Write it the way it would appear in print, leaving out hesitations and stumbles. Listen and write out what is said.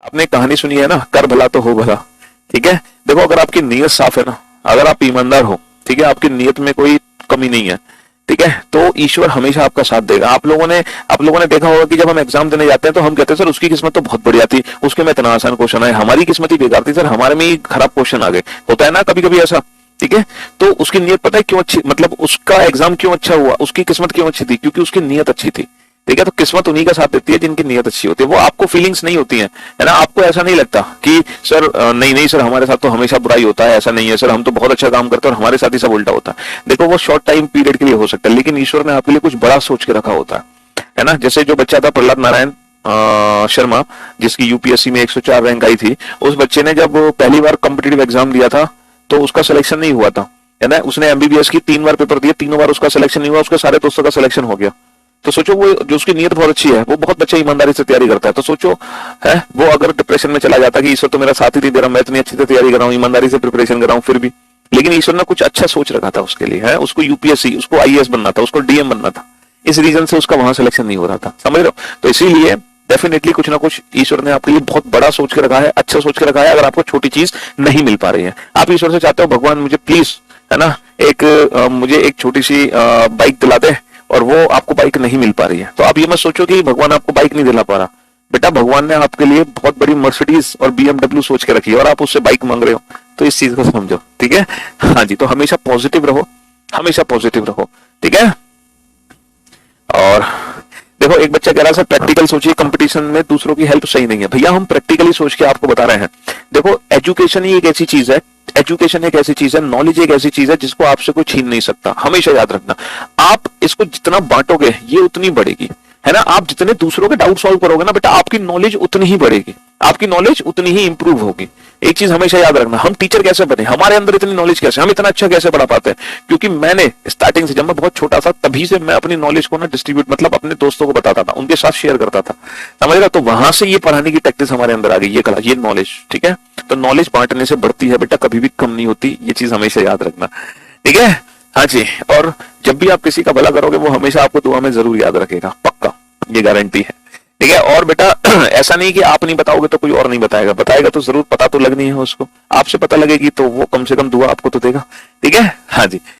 आपने कहानी सुनी है ना, कर भला तो हो भला। ठीक है, देखो अगर आपकी नीयत साफ है ना, अगर आप ईमानदार हो, ठीक है, आपकी नीयत में कोई कमी नहीं है, ठीक है, तो ईश्वर हमेशा आपका साथ देगा। आप लोगों ने देखा होगा कि जब हम एग्जाम देने जाते हैं तो हम कहते हैं सर उसकी किस्मत तो बहुत बढ़िया थी, उसके में इतना आसान क्वेश्चन आए, हमारी किस्मत ही बेकार थी सर, हमारे में ही खराब क्वेश्चन आ गए। होता है ना कभी कभी ऐसा। ठीक है, तो उसकी नीयत पता है क्यों अच्छी, मतलब उसका एग्जाम क्यों अच्छा हुआ, उसकी किस्मत क्यों अच्छी थी, क्योंकि उसकी नीयत अच्छी थी। ठीक है, तो किस्मत उन्हीं का साथ देती है जिनकी नीयत अच्छी होती है। वो आपको फीलिंग्स नहीं होती हैं, है ना, आपको ऐसा नहीं लगता कि सर नहीं नहीं सर हमारे साथ तो हमेशा बुराई होता है, ऐसा नहीं है सर, हम तो बहुत अच्छा काम करते हैं और हमारे साथ ही सब उल्टा होता है। देखो वो शॉर्ट टाइम पीरियड के लिए हो सकता है, लेकिन ईश्वर ने आपके लिए कुछ बड़ा सोच के रखा होता है ना। जैसे जो बच्चा था प्रहलाद नारायण शर्मा, जिसकी यूपीएससी में 104 रैंक आई थी, उस बच्चे ने जब पहली बार कॉम्पिटिटिव एग्जाम दिया था तो उसका सिलेक्शन नहीं हुआ था, है ना। उसने एमबीबीएस की 3 बार पेपर दिए, तीनों बार उसका सिलेक्शन नहीं हुआ, उसके सारे दोस्तों का सिलेक्शन हो गया। तो सोचो वो जो उसकी नीयत बहुत अच्छी है, वो बहुत बच्चा ईमानदारी से तैयारी करता है, तो सोचो है वो अगर डिप्रेशन में चला जाता कि ईश्वर तो मेरा साथ ही नहीं दे रहा, मैं इतनी अच्छी से तैयारी कर रहा हूँ, ईमानदारी से प्रिपरेशन कर रहा हूँ फिर भी, लेकिन ईश्वर ने कुछ अच्छा सोच रखा था उसके लिए, है, उसको यूपीएससी, उसको आईएएस बनना था, उसको डीएम बनना था, इस रीजन से उसका वहां सिलेक्शन नहीं हो रहा था, समझ रहे हो। तो इसीलिए डेफिनेटली कुछ ना कुछ ईश्वर ने आपके लिए बहुत बड़ा सोच के रखा है, अच्छा सोच के रखा है। अगर आपको छोटी चीज नहीं मिल पा रही है, आप ईश्वर से चाहते हो भगवान मुझे प्लीज, है ना, मुझे एक छोटी सी बाइक दिला दे, और वो आपको बाइक नहीं मिल पा रही है, तो आप ये मत सोचो कि भगवान आपको बाइक नहीं दिला पा रहा। बेटा भगवान ने आपके लिए बहुत बड़ी मर्सिडीज और बीएमडब्ल्यू सोच के रखी है और आप उससे बाइक मांग रहे हो, तो इस चीज को समझो। ठीक है, हाँ जी, तो हमेशा पॉजिटिव रहो, हमेशा पॉजिटिव रहो। ठीक है, और देखो एक बच्चा कह रहा है सर प्रैक्टिकल सोचिए, कंपटीशन में दूसरों की हेल्प सही नहीं है। भैया हम प्रैक्टिकली सोच के आपको बता रहे हैं। देखो एजुकेशन ही एक ऐसी चीज है, एजुकेशन एक ऐसी चीज है, नॉलेज एक ऐसी चीज है जिसको आपसे कोई छीन नहीं सकता। हमेशा याद रखना, आप इसको जितना बांटोगे ये उतनी बढ़ेगी, है ना। आप जितने दूसरों के डाउट सॉल्व करोगे ना बेटा, आपकी नॉलेज उतनी ही बढ़ेगी, आपकी नॉलेज उतनी ही इंप्रूव होगी। एक चीज हमेशा याद रखना, हम टीचर कैसे बने, हमारे अंदर इतनी नॉलेज कैसे, हम इतना अच्छा कैसे पढ़ा पाते हैं, क्योंकि मैंने स्टार्टिंग से, जब मैं बहुत छोटा था तभी से मैं अपनी नॉलेज को ना डिस्ट्रीब्यूट, मतलब अपने दोस्तों को बताता था, उनके साथ शेयर करता था, समझ रहा। तो वहां से ये पढ़ाने की प्रैक्टिस हमारे अंदर आ गई, ये कला, ये नॉलेज। ठीक है, तो नॉलेज बांटने से बढ़ती है बेटा, कभी भी कम नहीं होती, ये चीज हमेशा याद रखना। ठीक है, हाँ जी, और जब भी आप किसी का भला करोगे वो हमेशा आपको दुआ में जरूर याद रखेगा, पक्का, ये गारंटी है। ठीक है, और बेटा ऐसा नहीं कि आप नहीं बताओगे तो कोई और नहीं बताएगा, बताएगा तो जरूर, पता तो लगनी है उसको, आपसे पता लगेगी तो वो कम से कम दुआ आपको तो देगा। ठीक है, हाँ जी,